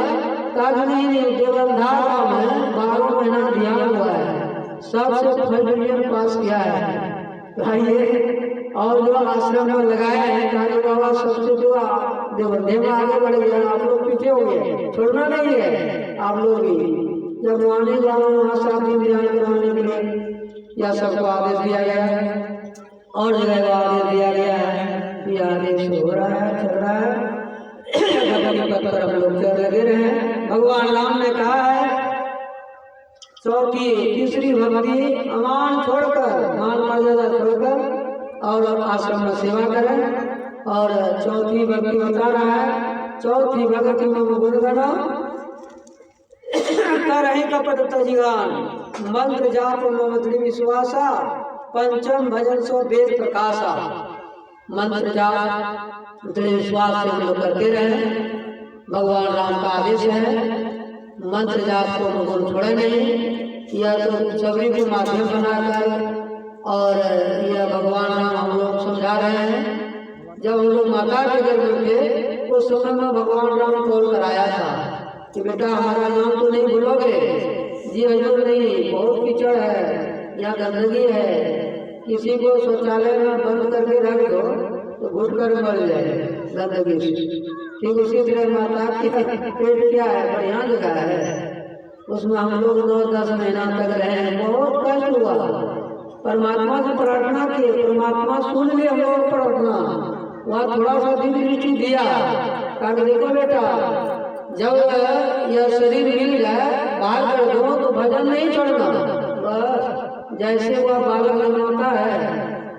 B: तब नहीं देवंधा में 12 महीना ध्यान हुआ है, सबसे फर्स्ट डिवीजन पास किया है। और जो आश्रम में लगाया है तारी बाबा सबसे जो देवंधे में आगे बढ़ गया, आप लोग पीछे हो गए, छोड़ना नहीं है। आप लोग भी जब आने जाओ वहाँ शादी ध्यान कराने के लिए यह सबको आदेश दिया गया है और जगह आदेश दिया गया है। यह आदेश हो रहा है, चल रहा है, पद पर हम लोग चल लगे रहे। भगवान राम ने कहा है चौथी तीसरी भक्ति अमान छोड़कर, मान मर्यादा छोड़कर और आश्रम में सेवा करें। और चौथी भक्ति बता रहा है, चौथी भक्ति में गुणगणा करहि कपट तजिगान, मंत्र जाप मम दृढ़ विश्वासा, पंचम भजन सो वेद प्रकाशा। मंत्र जाप दृढ़ विश्वास से हम लोग करते रहे, भगवान राम का आदेश है। मंत्र जाप को हम छोड़े नहीं, यह तो सबरी को माध्यम बनाकर और यह भगवान राम हम लोग समझा रहे हैं। जब हम लोग माता के गर्भ में थे उस समय में भगवान राम कॉल कराया था कि बेटा हमारा नाम तो नहीं भूलोगे? जी हजूर नहीं, बहुत कीचड़ है, यहाँ गंदगी है, किसी को शौचालय में बंद करके रख दो तो घुट कर मर जाए गंदगी से। ठीक उसी तरह माता की पेट क्या है, बढ़िया जगह है, उसमें हम लोग 9-10 महीना तक रहे, बहुत कष्ट हुआ। परमात्मा से प्रार्थना की, परमात्मा सुन ले हम लोग प्रार्थना, वहाँ थोड़ा सा दिन नीति दिया, कहा देखो बेटा जब यह शरीर मिल जाए बाहर कर दो तो भजन नहीं छोड़ना। बस जैसे वह बालक जन्मता है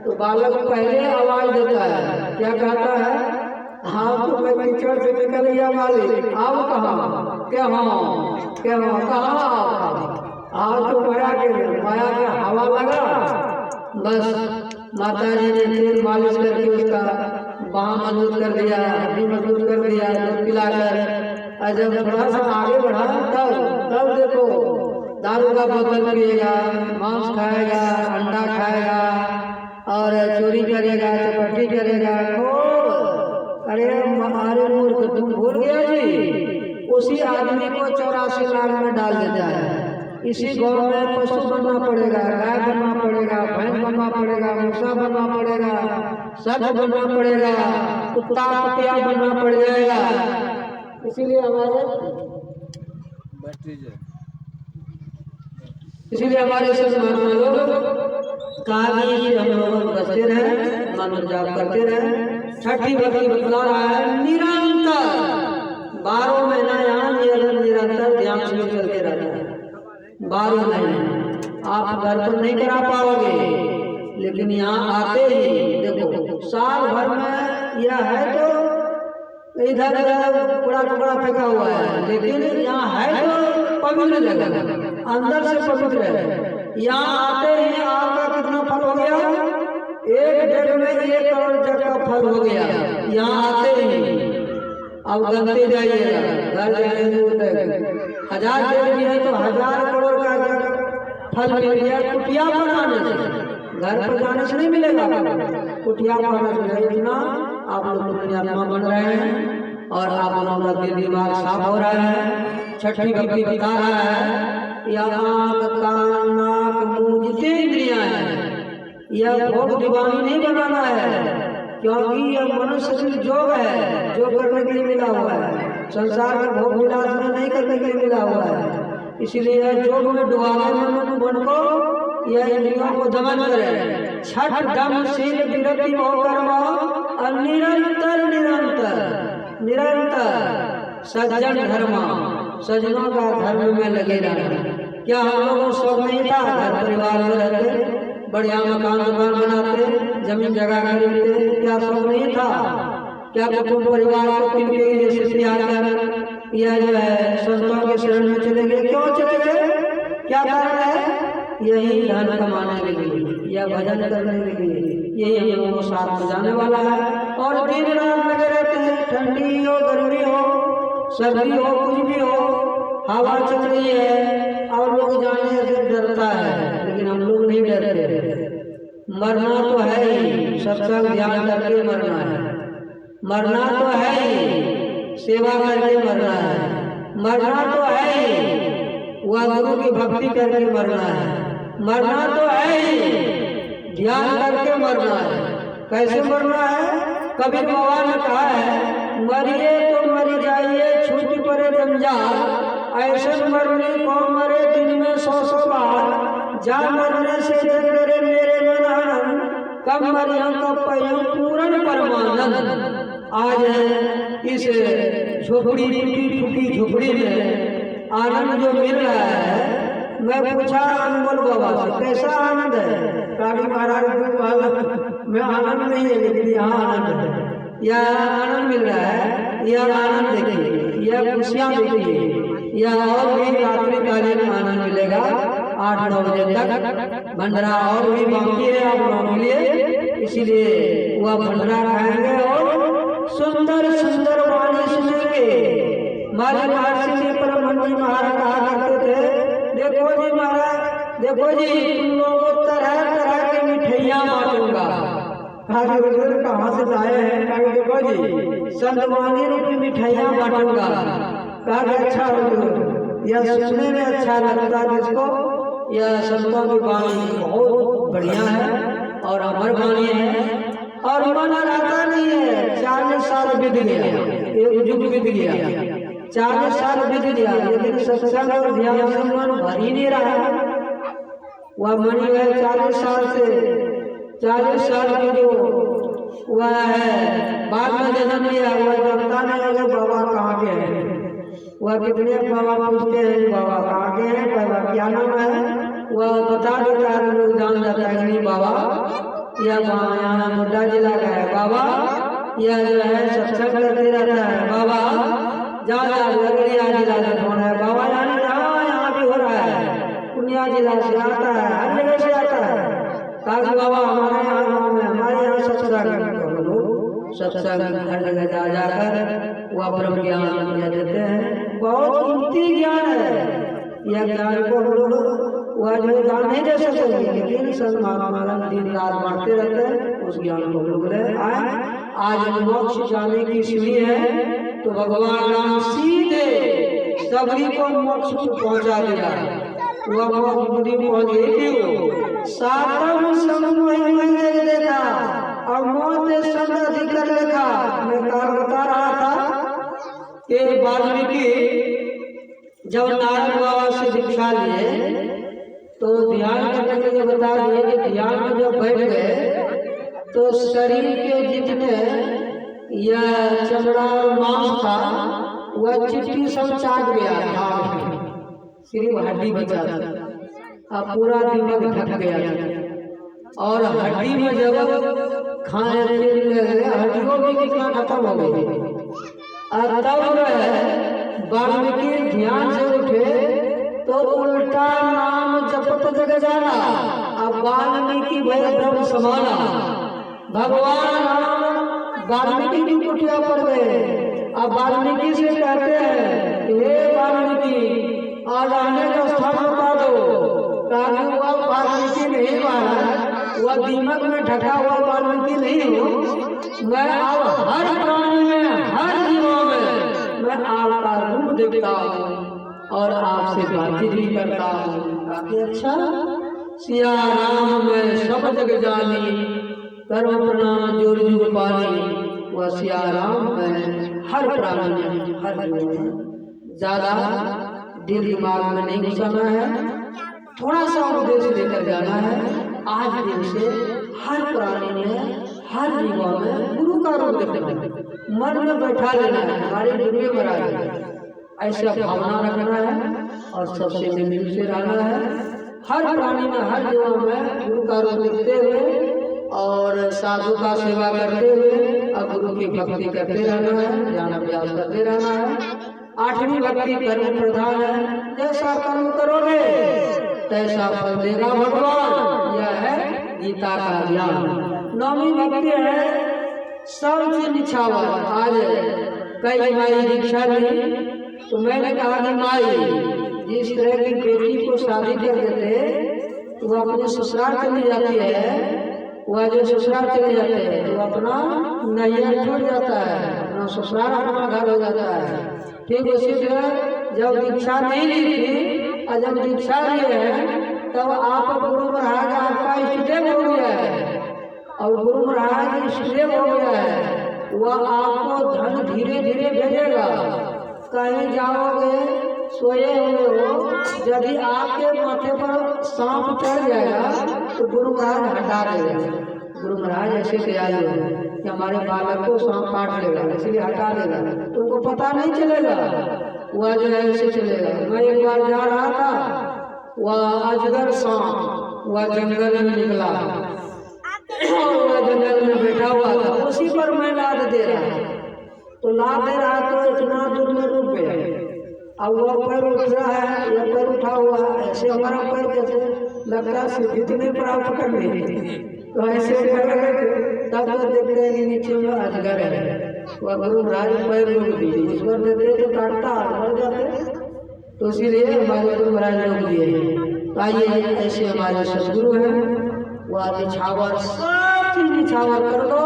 B: तो बालक पहले आवाज देता है, क्या कहता है? हाँ तो मैं कीचड़ से निकल गया मालिक, आओ कहाँ, क्या हाँ क्या हाँ कहाँ आओ तो माया के हवा लगा। बस माता जी ने तेल मालिश करके उसका बाह मजबूत कर दिया, हड्डी मजबूत कर दिया, दूध पिलाकर। और जब थोड़ा सा आगे बढ़ा तब देखो दारू का बोतल पिएगा, मांस खाएगा, अंडा खाएगा और चोरी करेगा, चपटी करेगा। अरे हमारे मूर्ख तुम भूल गया जी, उसी आदमी को 84 लाख में डाल देता है। इसी गाँव में पशु बनना पड़ेगा, गाय बनना पड़ेगा, भैंस बनना पड़ेगा, मूसा बनना पड़ेगा, सर्प बनना पड़ेगा, कुत्ता कुतिया बनना पड़ जाएगा। इसीलिए हमारे महात्मा लोग कहा कि हम लोग बचते रहे, मंत्र जाप करते रहे। छठी भक्ति बतला रहा है निरंतर 12 महीना यहाँ निरंतर ध्यान से चलते रहता है। 12 महीने आप घर पर नहीं करा पाओगे, लेकिन यहाँ आते ही देखो साल भर में यह है तो इधर पूरा टुकड़ा फेंका हुआ है, लेकिन यहाँ है तो पवित्र जगह, अंदर से पवित्र है। यहाँ आते ही आपका कितना फल हो गया? 1 में 1 करोड़ जग का फल हो गया यहाँ आते ही। अब गलते जाइएगा, घर जाएंगे 1000 डेढ़ भी है तो 1000 करोड़ का फल मिल गया कुटिया बनाने से। घर पर जाने से नहीं मिलेगा, कुटिया बनाने से। इतना आप लोग पुण्यात्मा बन रहे हैं और आप लोगों का दिल दिमाग साफ हो रहा है। छठी भक्ति बता रहा है यह आँख कान नाक मुँह जितने इंद्रियां हैं, यह भोग दीवानी नहीं बनाना है, क्योंकि यह मनुष्य शरीर जोग है, जो करने के लिए मिला हुआ है। संसार में भोग विलास में नहीं करने के लिए मिला हुआ है। इसीलिए जोग में डुबावे मन को, यह इंद्रियों को दमन करे। छठ दम शील विरति कर्म निरंतर निरंतर निरंतर सज्जन धर्म, सज्जनों का धर्म में लगे रहना। क्या हम लोगों को शौक नहीं था? घर परिवार में रहते, बढ़िया मकान दुकान बनाते, जमीन जगह खरीदते, क्या शौक नहीं था? क्या कुटुंब परिवार को किनके जैसे तैयार कर यह जो है संतों के शरण में चले गए? क्यों चले गए? क्या कारण है? यही धन कमाने के लिए या भजन करने के लिए। यही हम लोगों को साथ में जाने वाला है। और दिन रात लगे रहते हैं, ठंडी हो गर्मी हो सर्दी हो कुछ भी हो, हवा चल रही है और लोग जाने से डरता है, लेकिन हम लोग नहीं डरते। मरना तो है ही, सबका ध्यान करके मरना है। मरना तो है ही, सेवा करके मरना है। मरना तो है ही, वह गुरु की भक्ति करके मरना है। मरना तो है ही, ध्यान करके मरना है। कैसे मरना है? कबीर बाबा ने कहा है मरिए तो मर जाइए छूट पड़े जंजाल, ऐसे मरने को मरे दिन में 100 बार। जा मरने से जग करे मेरे मनानंद, कब मरियम कब पयम पूर्ण परमानंद। आज इस झोपड़ी टूटी फूटी झोपड़ी में आनंद जो मिल रहा है, मैं पूछा अनमोल बाबा से कैसा आनंद है? काली महाराज में आनंद नहीं है, लेकिन यहाँ आनंद है। यह आनंद मिल रहा है, यह आनंद देखिए, यह खुशियाँ देखिए, यह और भी रात्रिकालीन आनंद मिलेगा 8-9 बजे तक। भंडारा और भी बाकी है आप लोगों के लिए, इसीलिए वह भंडारा खाएंगे और सुंदर सुंदर वाणी सुनेंगे। माली महर्षि जी परमहंस जी महाराज कहा करते थे, देखो जी महाराज, देखो जी तुम लोगों को तरह तरह की मिठाइयाँ बांटूंगा। कहाँ से लाए हैं? देखो जी संत वाणी रूपी मिठाइयाँ बांटूंगा। कहा अच्छा यह सुनने में अच्छा लगता है जिसको, यह संतों की वाणी बहुत बढ़िया है और अमर वाणी है और मन आता नहीं है। 40 साल बीत गया, एक युग बीत गया, 40 साल बीत गया, लेकिन सत्संग और ध्यान से मन भर ही नहीं रहा। वह मणि है 40 साल से, 40 साल की जो वह है बाद में जन्म लिया, वह जानता नहीं अगर बाबा कहाँ के हैं। वह कितने बाबा पूछते हैं बाबा कहाँ के हैं, बाबा क्या नाम है, वह बता देता है, लोग जान जाता है नहीं बाबा यह यहाँ मुड्डा जिला का है, बाबा यह जो है सत्संग करते रहता है, बाबा जहाँ लगड़िया जिला से फोन है, बाबा यानी यहाँ भी हो रहा है, पुनिया जिला से आता है, हर जगह से आता है। ताकि बाबा हमारे यहाँ गाँव में, हमारे यहाँ सत्संग हर जगह जा जाकर वह ब्रह्म ज्ञान देते हैं। बहुत कीमती ज्ञान है, यह ज्ञान को हम लोग वह जो दान नहीं दे सकते, लेकिन संत महात्मा दिन रात बांटते रहते हैं, उस ज्ञान को लोग ले आए। आज मोक्ष जाने की सीढ़ी है, तो भगवान राम सीधे सभी को मोक्ष पहुंचा दिया। वह मोक्ष बुद्धि पहुंच गई थी, सातम समूह मैंने देखा और मौत संग अधिकार लिखा। मैं बता रहा था कि वाल्मीकि जब नारद बाबा से दीक्षा लिए तो ध्यान करने के लिए बता दिए कि ध्यान में जब बैठ गए तो शरीर के जितने यह चमड़ा और मांस था वह चिट्ठी सब चाट गया था, सिर्फ हड्डी बचा था, अब पूरा दिमाग ढक गया और हड्डी में जब खाए हड्डियों भी कितना खत्म हो गई। तब वाल्मीकि ध्यान से उठे तो उल्टा नाम जपत जग जाना। अब वाल्मीकि भय ब्रह्म समाना, भगवान राम वाल्मीकि की कुटिया पर गए। अब वाल्मीकि से कहते हैं हे वाल्मीकि आज आने का स्थान बता दो, ताकि वह वाल्मीकि नहीं मारा, वह दीमक में ढका हुआ वाल्मीकि नहीं हूँ मैं। अब हर प्राणी में, हर जीवों में मैं आपका रूप देखता हूँ और आपसे बातचीत भी करता हूँ। काफी अच्छा। सिया राम में सब जग जानी, करो प्रणाम जोर जुग पानी। वह सिया राम में हर प्राणी में, हर जीव में। ज्यादा दिल दिमाग में नहीं घुसाना है, थोड़ा सा उद्देश्य लेकर जाना है। आज दिन से हर प्राणी में, हर जीवों में गुरु का रूप देखना है, मन में बैठा लेना है, हमारे दुनिया में आ जाए ऐसा भावना रखना है और सबसे मिल से रहना है। हर प्राणी में, हर जीवों में गुरु का रूप देखते हुए और साधु का सेवा करते हुए और गुरु की भक्ति करते रहना है, ज्ञान अभ्यास करते रहना है। 8वीं भक्ति कर्म प्रधान है, जैसा कर्म करोगे तैसा फल देगा भगवान। यह है गीता का ज्ञान। 9वीं भक्ति है सबसे निछावर। आज कई माई दीक्षा ली तो मैंने कहा कि माई जिस तरह की बेटी को शादी कर देते तो वह अपने ससुराल चली जाती है, वह जो ससुराल चले जाते हैं तो अपना नैया छोड़ जाता है, अपना ससुराल अपना घर हो जाता है। ठीक उसी तरह जब दीक्षा नहीं ली थी और जब दीक्षा लिए है तब आप गुरु महाराज आपका इष्टदेव हो गया है और गुरु महाराज इष्टदेव हो गया है, वह आपको धन धीरे धीरे भेजेगा। कहीं जाओगे सोए हुए हो, यदि आपके माथे पर सांप चढ़ जाएगा तो गुरु महाराज हटा देगा। गुरु महाराज ऐसे तैयार हो कि हमारे बालक को सांप काट लेगा, इसलिए हटा देगा, तुमको पता नहीं चलेगा, वह जो है ऐसे चलेगा। मैं एक बार जा रहा था, वह अजगर सांप वह जंगल में निकला और वह जंगल में बैठा हुआ था, उसी पर मैं लाद दे रहा तो लाद दे रहा तो इतना दूर में रुक गया। अब वह पैर उठ रहा है, यह पैर उठा हुआ है, ऐसे हमारा पैर कैसे लगता है सिद्धि नहीं प्राप्त करने, तो ऐसे कर रहे थे। तब तो देखते हैं कि नीचे में अजगर है, वह गुरु महाराज पैर रोक दिए, इस पर देते तो काटता मर जाते, तो इसीलिए हमारे गुरु महाराज रोक दिए। आइए ऐसे हमारे सदगुरु हैं, वह निछावर सब चीज निछावर कर दो,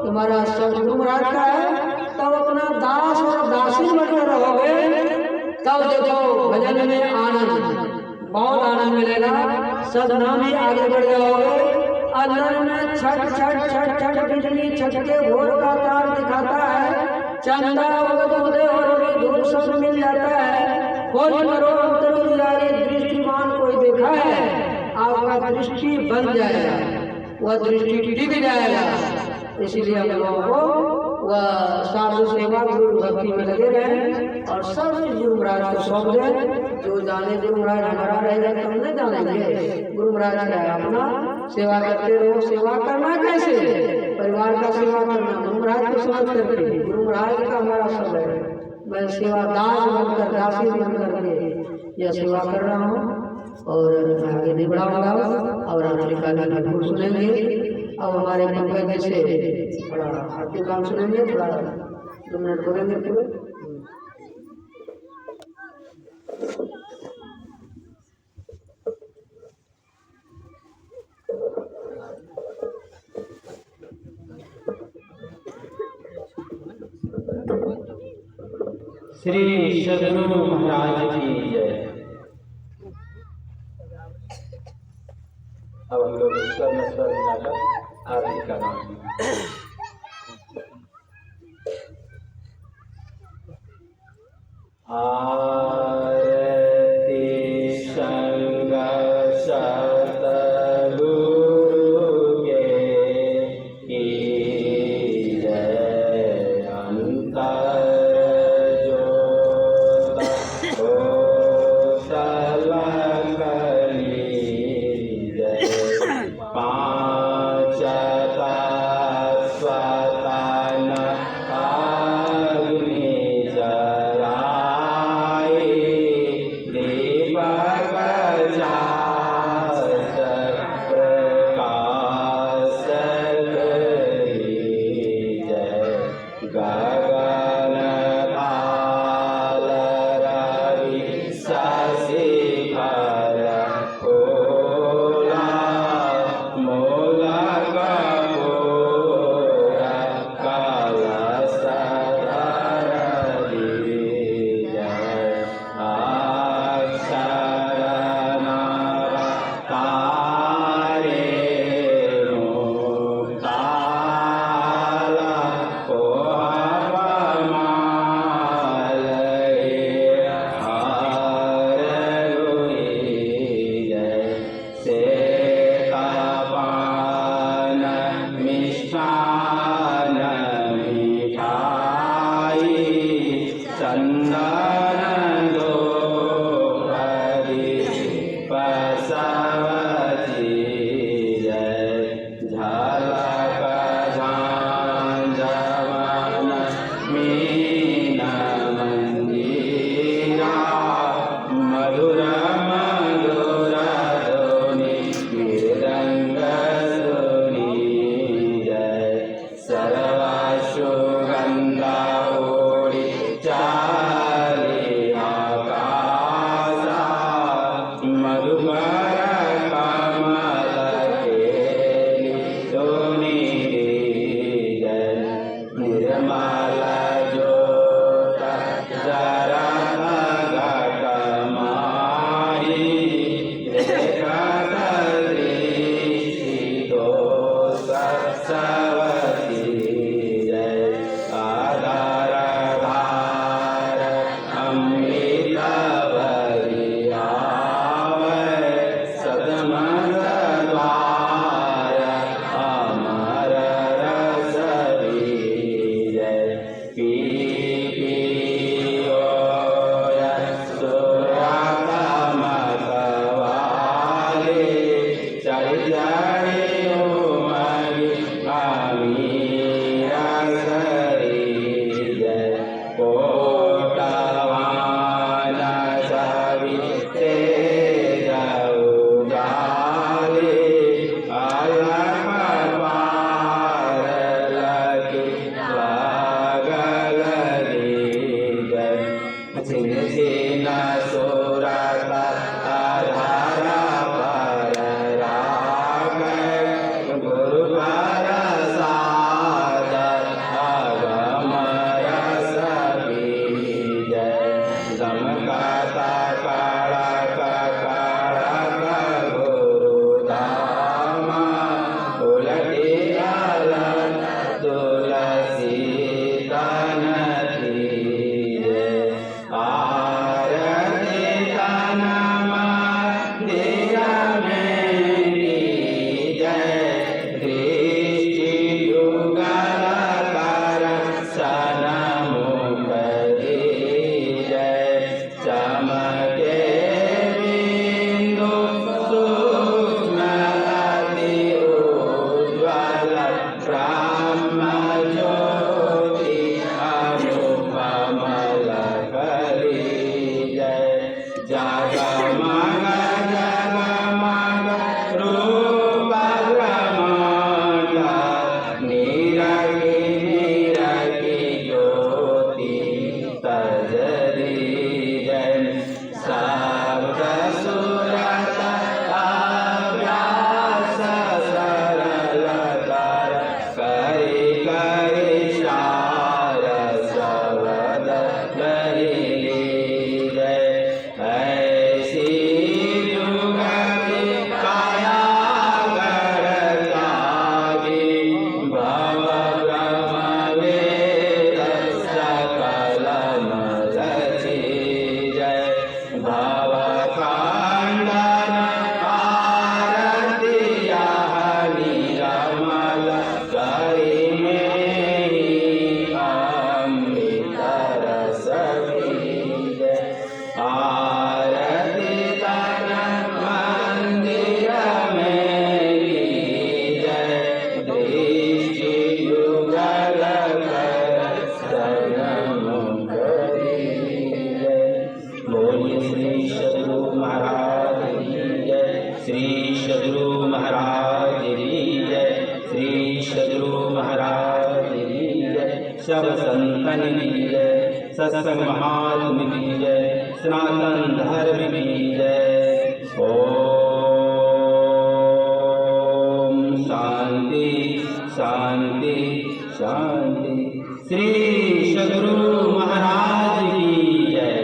B: तुम्हारा सदगुरु महाराज का है, तब अपना दास और दासी बनकर रहोगे, तब देखो भजन में आनंद, बहुत आनंद मिलेगा, सदना में आगे बढ़ जाओगे। अंदर में छठ छठ छठ छठ बिजली छटके भोर का तार दिखाता है, चंदा उदय और धूप सब मिल जाता है। खोज करो अंतर उजारी, दृष्टिमान कोई देखा है, आपका दृष्टि बन जाएगा, वह दृष्टि टिक जाएगा। इसीलिए हम लोगों को वह साधु सेवा गुरु भक्ति में लगे रहें और सब गुरु महाराज को सौंप दें। जो जाने गुरु महाराज हमारा रहेगा तो हम नहीं जानेंगे, गुरु महाराज का है, अपना सेवा करते रहो। सेवा करना कैसे? परिवार का सेवा करना, गुरु महाराज को समझ करके, गुरु महाराज का हमारा सब है। मैं सेवा दास बनकर, दासी बनकर के यह सेवा कर रहा हूँ और आगे नहीं बढ़ाऊंगा। और आखिरी का फूल सुनेंगे। अब हमारे पंकज से थोड़ा आरती काम सुनेंगे, थोड़ा 2 मिनट बोलेंगे पूरे।
A: श्री सद्गुरु महाराज की जय। अब हम लोग ईश्वर में स्वर मिलाकर आरती का नाम
C: जगमग जगमग रूप ब्रह्मांड निरखी निरखी ज्योति तजरी जय शब्द सुरत अभ्यास सरलतर करि करि सार शब्द करि जय ऐसी युग में काया कर त्यागी भव ब्रह्म वेद सकल मलची जय भव खंडन आरतिया निरमल करि में अमृत रस जय आरती तन मंदिर में जय दृष्टि युगल कर शरण करी जय बोलिए श्री सद्गुरु महाराज की जय श्री सद्गुरु महाराज की जय श्री सद्गुरु महाराज की जय सब संतन की जय सत्संग महात्म की जय सनातन धर्म की जय ओम शांति शांति शांति श्री सद्गुरु महाराज की जय।